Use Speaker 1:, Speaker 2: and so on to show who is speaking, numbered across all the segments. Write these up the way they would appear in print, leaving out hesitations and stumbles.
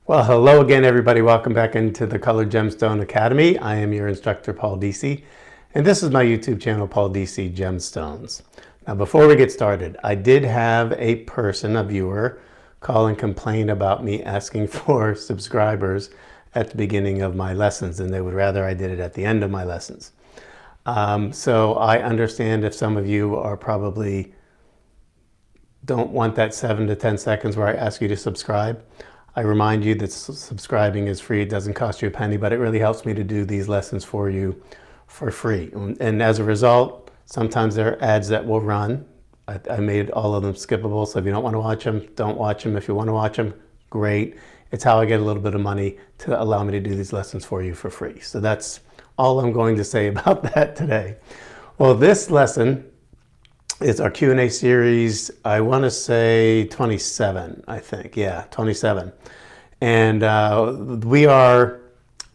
Speaker 1: Well, hello again, everybody. Welcome back into the Colored Gemstone Academy. I am your instructor, Paul Deasy, and this is my YouTube channel, Paul Deasy Gemstones. Now, before we get started, I did have a viewer, call and complain about me asking for subscribers at the beginning of my lessons, and they would rather I did it at the end of my lessons. So I understand if some of you are probably don't want that 7 to 10 seconds where I ask you to subscribe. I remind you that subscribing is free. It doesn't cost you a penny, but it really helps me to do these lessons for you for free. And as a result, sometimes there are ads that will run. I made all of them skippable, so if you don't want to watch them, don't watch them. If you want to watch them, great. It's how I get a little bit of money to allow me to do these lessons for you for free. So that's all I'm going to say about that today. Well, this lesson is our Q&A series, I want to say 27, I think. Yeah, 27. And we are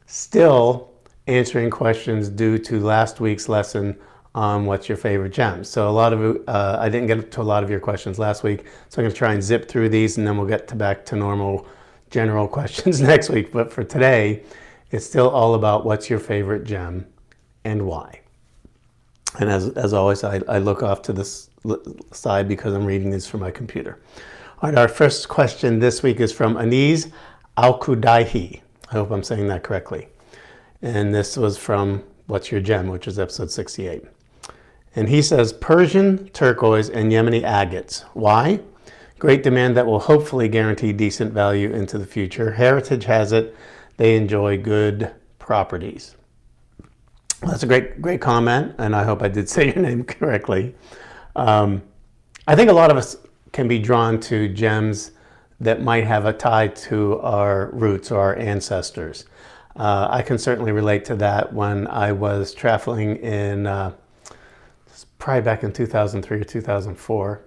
Speaker 1: still answering questions due to last week's lesson on what's your favorite gem. So a lot of I didn't get to a lot of your questions last week, so I'm going to try and zip through these, and then we'll get back to normal general questions next week. But for today, it's still all about what's your favorite gem and why. And as always, I look off to this side because I'm reading these from my computer. All right, our first question this week is from Aniz Al-Kudaihi. I hope I'm saying that correctly. And this was from What's Your Gem, which is episode 68. And he says, Persian turquoise and Yemeni agates. Why? Great demand that will hopefully guarantee decent value into the future. Heritage has it. They enjoy good properties. That's a great comment, and I hope I did say your name correctly. I think a lot of us can be drawn to gems that might have a tie to our roots or our ancestors. I can certainly relate to that when I was traveling in, probably back in 2003 or 2004.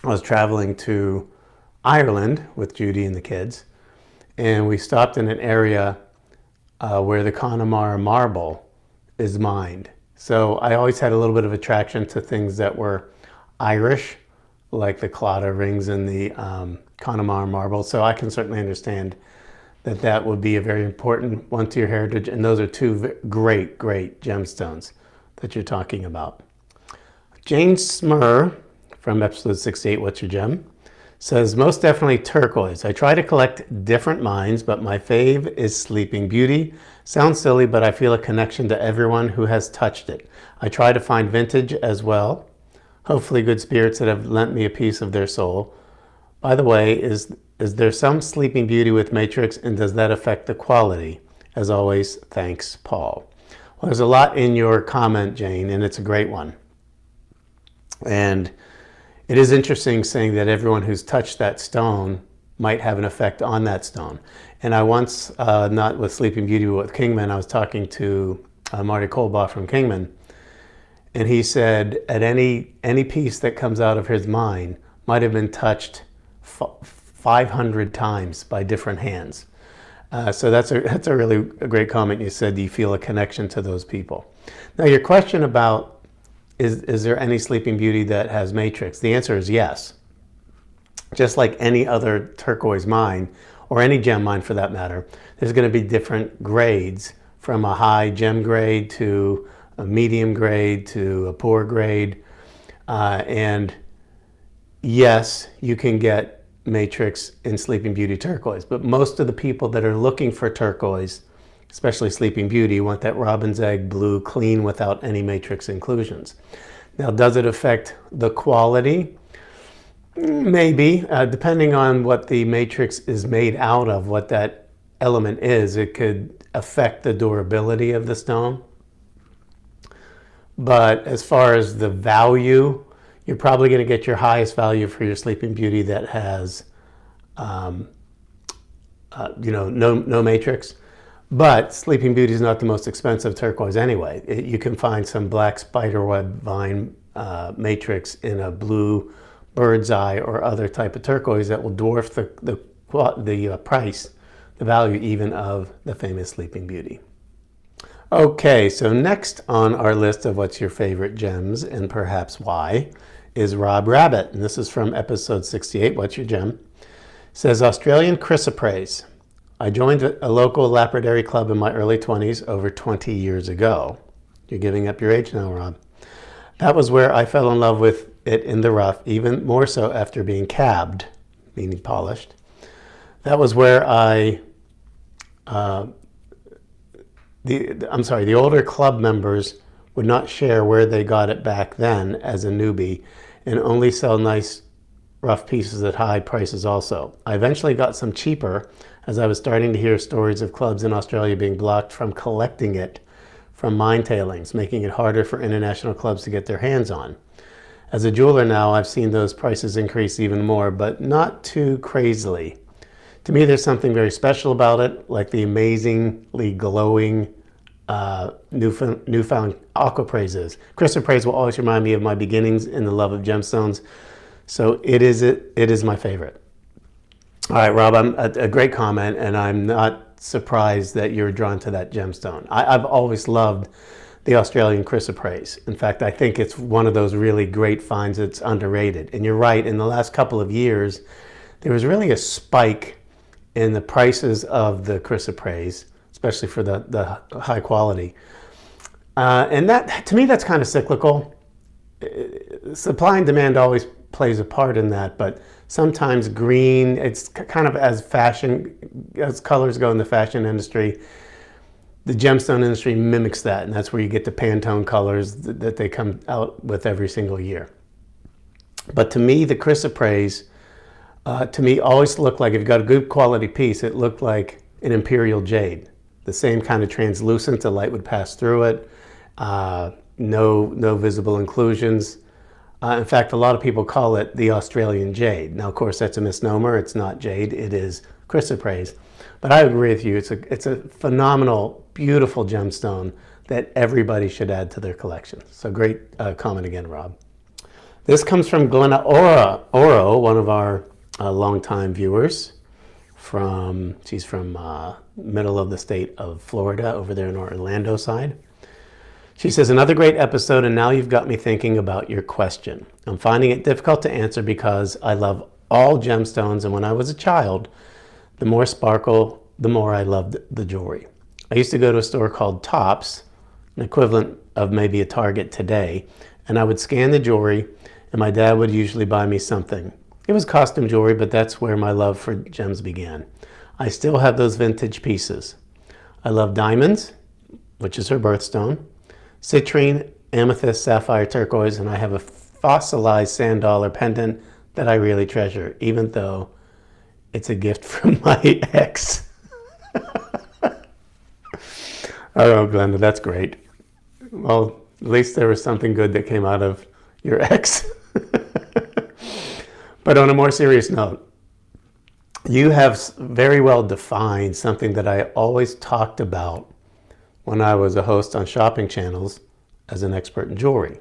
Speaker 1: I was traveling to Ireland with Judy and the kids, and we stopped in an area where the Connemara marble is mined. So I always had a little bit of attraction to things that were Irish, like the Claddagh rings and the Connemara marble. So I can certainly understand that that would be a very important one to your heritage. And those are two great gemstones that you're talking about. Jane Smur from episode 68, What's Your Gem? Says, most definitely turquoise. I try to collect different mines, but my fave is Sleeping Beauty. Sounds silly, but I feel a connection to everyone who has touched it. I try to find vintage as well. Hopefully good spirits that have lent me a piece of their soul. By the way, is there some Sleeping Beauty with matrix, and does that affect the quality? As always, thanks, Paul. Well, there's a lot in your comment, Jane, and it's a great one. And it is interesting saying that everyone who's touched that stone might have an effect on that stone. And I once, not with Sleeping Beauty, but with Kingman, I was talking to Marty Colbaugh from Kingman, and he said at any piece that comes out of his mine might have been touched 500 times by different hands. So that's a really great comment. You said you feel a connection to those people. Now your question about is there any Sleeping Beauty that has matrix? The answer is yes. Just like any other turquoise mine, or any gem mine for that matter, there's going to be different grades, from a high gem grade to a medium grade to a poor grade. And yes, you can get matrix in Sleeping Beauty turquoise, but most of the people that are looking for turquoise, especially Sleeping Beauty, want that robin's egg blue, clean, without any matrix inclusions. Now, does it affect the quality? Maybe, depending on what the matrix is made out of, what that element is, it could affect the durability of the stone. But as far as the value, you're probably going to get your highest value for your Sleeping Beauty that has, no matrix. But Sleeping Beauty is not the most expensive turquoise anyway. You can find some black spiderweb vine matrix in a blue bird's eye or other type of turquoise that will dwarf the price, the value even of the famous Sleeping Beauty. Okay, so next on our list of what's your favorite gems and perhaps why is Rob Rabbit. And this is from episode 68, What's Your Gem? Says Australian chrysoprase. I joined a local lapidary club in my early 20s over 20 years ago. You're giving up your age now, Rob. That was where I fell in love with it in the rough, even more so after being cabbed, meaning polished. That was where the older club members would not share where they got it back then as a newbie and only sell nice rough pieces at high prices also. I eventually got some cheaper as I was starting to hear stories of clubs in Australia being blocked from collecting it from mine tailings, making it harder for international clubs to get their hands on. As a jeweler now, I've seen those prices increase even more, but not too crazily. To me, there's something very special about it, like the amazingly glowing newfound aquapraise. Chrysoprase will always remind me of my beginnings in the love of gemstones, so it is my favorite. All right, Rob, a great comment, and I'm not surprised that you're drawn to that gemstone. I've always loved the Australian chrysoprase. In fact, I think it's one of those really great finds that's underrated. And you're right, in the last couple of years, there was really a spike in the prices of the chrysoprase, especially for the high quality. And that, to me, that's kind of cyclical. Supply and demand always plays a part in that, but sometimes green, it's kind of as colors go in the fashion industry, the gemstone industry mimics that, and that's where you get the Pantone colors that they come out with every single year. But to me, the chrysoprase, to me, always looked like, if you got a good quality piece, it looked like an imperial jade. The same kind of translucent, the light would pass through it, no visible inclusions. In fact, a lot of people call it the Australian jade. Now, of course, that's a misnomer. It's not jade, it is chrysoprase. But I agree with you, it's a phenomenal, beautiful gemstone that everybody should add to their collection. So great comment again, Rob. This comes from Glenna Oro, one of our longtime viewers. She's from middle of the state of Florida, over there in our Orlando side. She says, another great episode, and now you've got me thinking about your question. I'm finding it difficult to answer because I love all gemstones, and when I was a child, the more sparkle, the more I loved the jewelry. I used to go to a store called Tops, an equivalent of maybe a Target today, and I would scan the jewelry, and my dad would usually buy me something. It was costume jewelry, but that's where my love for gems began. I still have those vintage pieces. I love diamonds, which is her birthstone, citrine, amethyst, sapphire, turquoise, and I have a fossilized sand dollar pendant that I really treasure, even though it's a gift from my ex. Oh, Glenda, that's great. Well, at least there was something good that came out of your ex. But on a more serious note, you have very well defined something that I always talked about when I was a host on shopping channels as an expert in jewelry.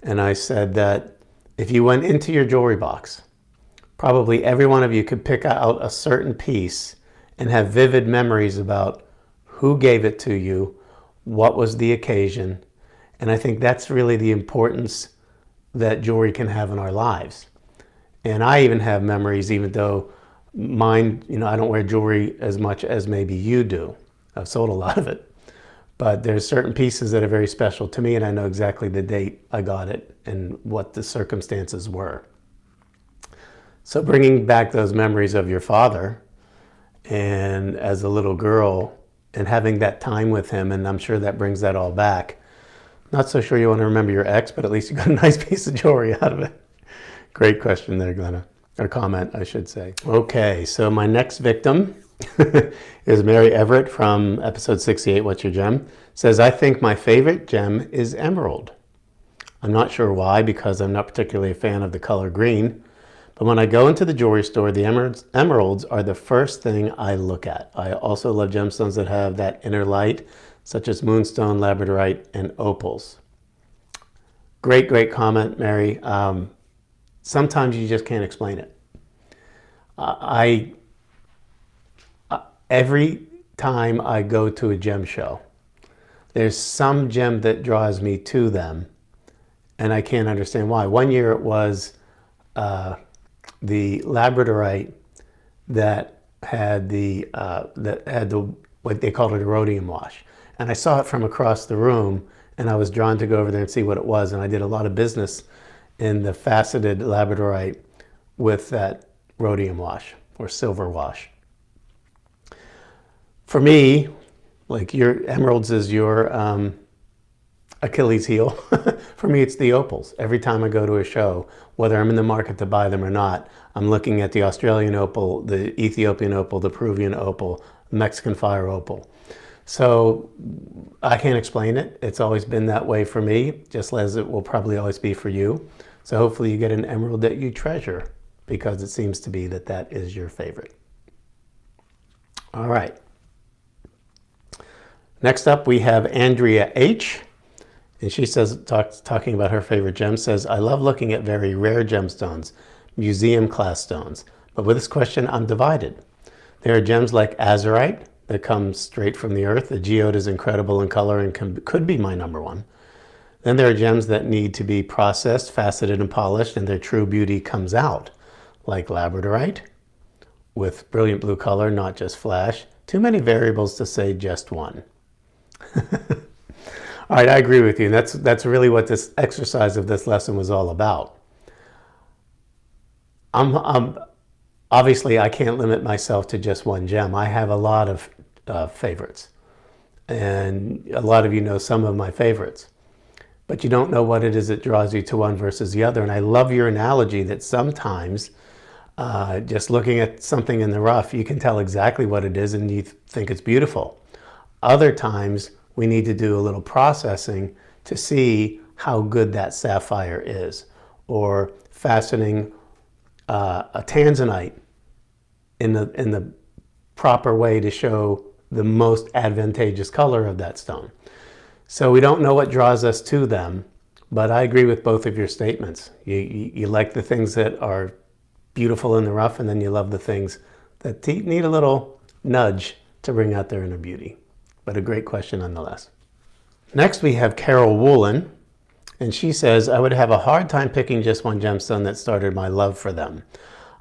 Speaker 1: And I said that if you went into your jewelry box, probably every one of you could pick out a certain piece and have vivid memories about who gave it to you, what was the occasion. And I think that's really the importance that jewelry can have in our lives. And I even have memories, even though mine, I don't wear jewelry as much as maybe you do. I've sold a lot of it. But there's certain pieces that are very special to me, and I know exactly the date I got it and what the circumstances were. So bringing back those memories of your father, and as a little girl, and having that time with him, and I'm sure that brings that all back. Not so sure you want to remember your ex, but at least you got a nice piece of jewelry out of it. Great question there, Glenna. Or comment, I should say. Okay, so my next victim is Mary Everett from episode 68, What's Your Gem? Says, I think my favorite gem is emerald. I'm not sure why, because I'm not particularly a fan of the color green. But when I go into the jewelry store, the emeralds are the first thing I look at. I also love gemstones that have that inner light, such as moonstone, labradorite, and opals. Great, great comment, Mary. Sometimes you just can't explain it. Every time I go to a gem show, there's some gem that draws me to them, and I can't understand why. One year it was the labradorite that had the what they called it, a rhodium wash. And I saw it from across the room, and I was drawn to go over there and see what it was. And I did a lot of business in the faceted labradorite with that rhodium wash or silver wash. For me, like your emeralds is your Achilles heel. For me, it's the opals. Every time I go to a show, whether I'm in the market to buy them or not, I'm looking at the Australian opal, the Ethiopian opal, the Peruvian opal, Mexican fire opal. So I can't explain it. It's always been that way for me, just as it will probably always be for you. So hopefully you get an emerald that you treasure, because it seems to be that that is your favorite. All right. Next up, we have Andrea H. And she says, talking about her favorite gem, says, I love looking at very rare gemstones, museum class stones. But with this question, I'm divided. There are gems like azurite that come straight from the earth. The geode is incredible in color and could be my number one. Then there are gems that need to be processed, faceted, and polished, and their true beauty comes out, like labradorite, with brilliant blue color, not just flash. Too many variables to say just one. All right, I agree with you. That's really what this exercise of this lesson was all about. Obviously, I can't limit myself to just one gem. I have a lot of favorites, and a lot of you know some of my favorites, but you don't know what it is that draws you to one versus the other. And I love your analogy that sometimes just looking at something in the rough, you can tell exactly what it is and you think it's beautiful. Other times, we need to do a little processing to see how good that sapphire is, or faceting a tanzanite in the proper way to show the most advantageous color of that stone. So we don't know what draws us to them, but I agree with both of your statements. You like the things that are beautiful in the rough, and then you love the things that need a little nudge to bring out their inner beauty. But a great question nonetheless. Next we have Carol Woolen, and she says, I would have a hard time picking just one gemstone that started my love for them.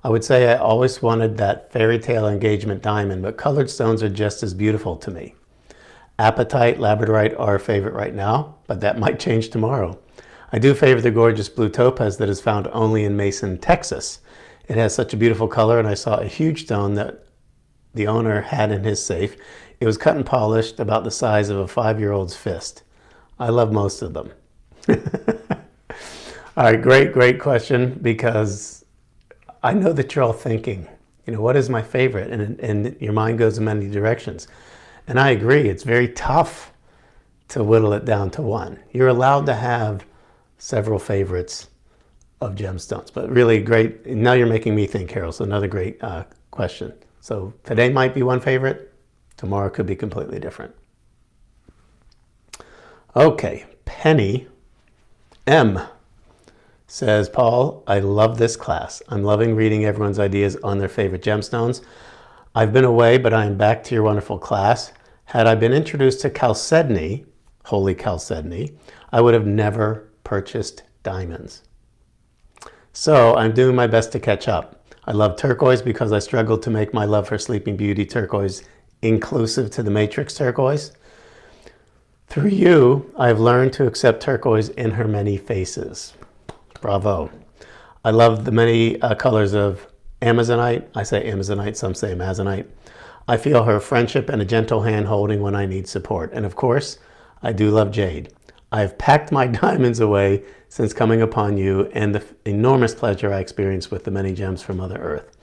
Speaker 1: I would say I always wanted that fairy tale engagement diamond, but colored stones are just as beautiful to me. Apatite, labradorite are a favorite right now, but that might change tomorrow. I do favor the gorgeous blue topaz that is found only in Mason, Texas. It has such a beautiful color, and I saw a huge stone that the owner had in his safe. It was cut and polished about the size of a 5-year-old's fist. I love most of them. All right, great question, because I know that you're all thinking, what is my favorite? And your mind goes in many directions. And I agree, it's very tough to whittle it down to one. You're allowed to have several favorites of gemstones, but really great. Now you're making me think, Carol, so another great question. So today might be one favorite. Tomorrow could be completely different. Okay, Penny M says, Paul, I love this class. I'm loving reading everyone's ideas on their favorite gemstones. I've been away, but I am back to your wonderful class. Had I been introduced to chalcedony, holy chalcedony, I would have never purchased diamonds. So I'm doing my best to catch up. I love turquoise because I struggled to make my love for Sleeping Beauty turquoise inclusive to the matrix turquoise. Through you, I've learned to accept turquoise in her many faces. Bravo. I love the many colors of Amazonite. I say Amazonite, some say Amazonite. I feel her friendship and a gentle hand holding when I need support. And of course, I do love jade. I've packed my diamonds away since coming upon you and the enormous pleasure I experienced with the many gems from Mother Earth.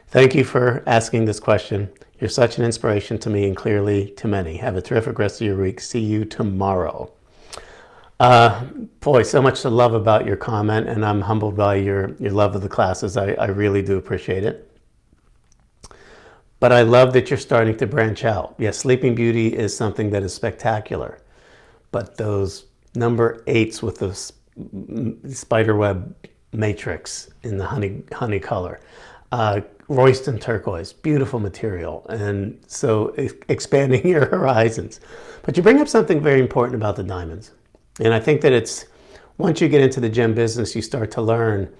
Speaker 1: Thank you for asking this question. You're such an inspiration to me and clearly to many. Have a terrific rest of your week. See you tomorrow. Boy, so much to love about your comment, and I'm humbled by your love of the classes. I really do appreciate it. But I love that you're starting to branch out. Yes, Sleeping Beauty is something that is spectacular, but those number 8s with the spiderweb matrix in the honey color, Royston turquoise, beautiful material, and so expanding your horizons. But you bring up something very important about the diamonds. And I think that it's, once you get into the gem business, you start to learn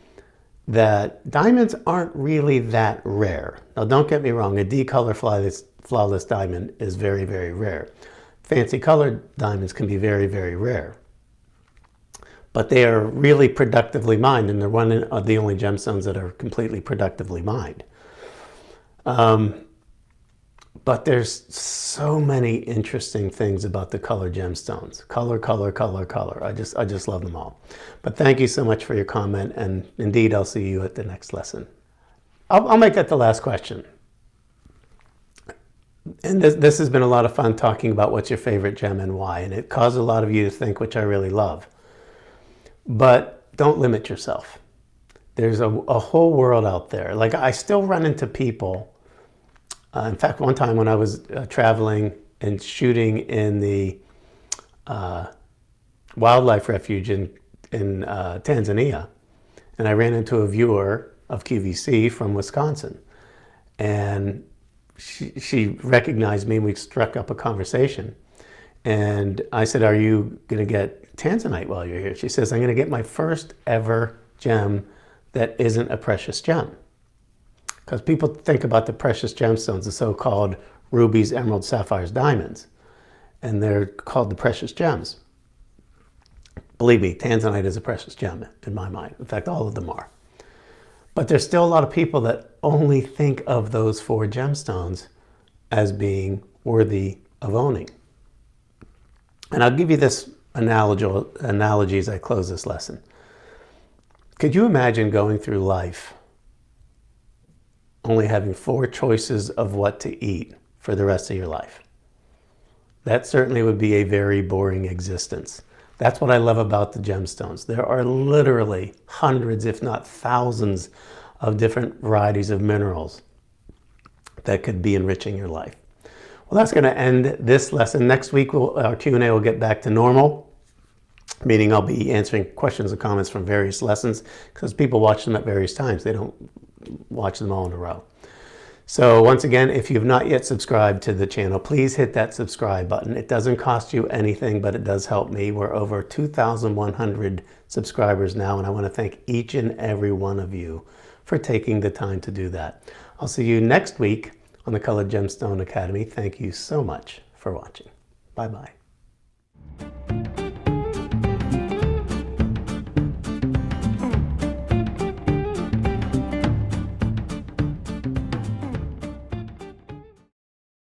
Speaker 1: that diamonds aren't really that rare. Now, don't get me wrong, a D-color flawless diamond is very, very rare. Fancy colored diamonds can be very, very rare. But they are really productively mined, and they're one of the only gemstones that are completely productively mined. But there's so many interesting things about the color gemstones. Color, color, color, color. I just love them all. But thank you so much for your comment, and indeed, I'll see you at the next lesson. I'll make that the last question. And this has been a lot of fun talking about what's your favorite gem and why, and it caused a lot of you to think, which I really love. But don't limit yourself. There's a whole world out there. Like, I still run into people. In fact, one time when I was traveling and shooting in the wildlife refuge in Tanzania, and I ran into a viewer of QVC from Wisconsin, and she recognized me, and we struck up a conversation. And I said, "Are you going to get tanzanite while you're here?" She says, "I'm going to get my first ever gem that isn't a precious gem." Because people think about the precious gemstones, the so-called rubies, emeralds, sapphires, diamonds, and they're called the precious gems. Believe me, tanzanite is a precious gem in my mind. In fact, all of them are. But there's still a lot of people that only think of those 4 gemstones as being worthy of owning. And I'll give you this analogy as I close this lesson. Could you imagine going through life only having 4 choices of what to eat for the rest of your life? That certainly would be a very boring existence. That's what I love about the gemstones. There are literally hundreds, if not thousands, of different varieties of minerals that could be enriching your life. Well, that's going to end this lesson. Next week, our Q&A will get back to normal, meaning I'll be answering questions and comments from various lessons, because people watch them at various times. They don't watch them all in a row. So once again, if you've not yet subscribed to the channel, please hit that subscribe button. It doesn't cost you anything, but it does help me. We're over 2,100 subscribers now, and I want to thank each and every one of you for taking the time to do that. I'll see you next week on the Colored Gemstone Academy. Thank you so much for watching. Bye-bye.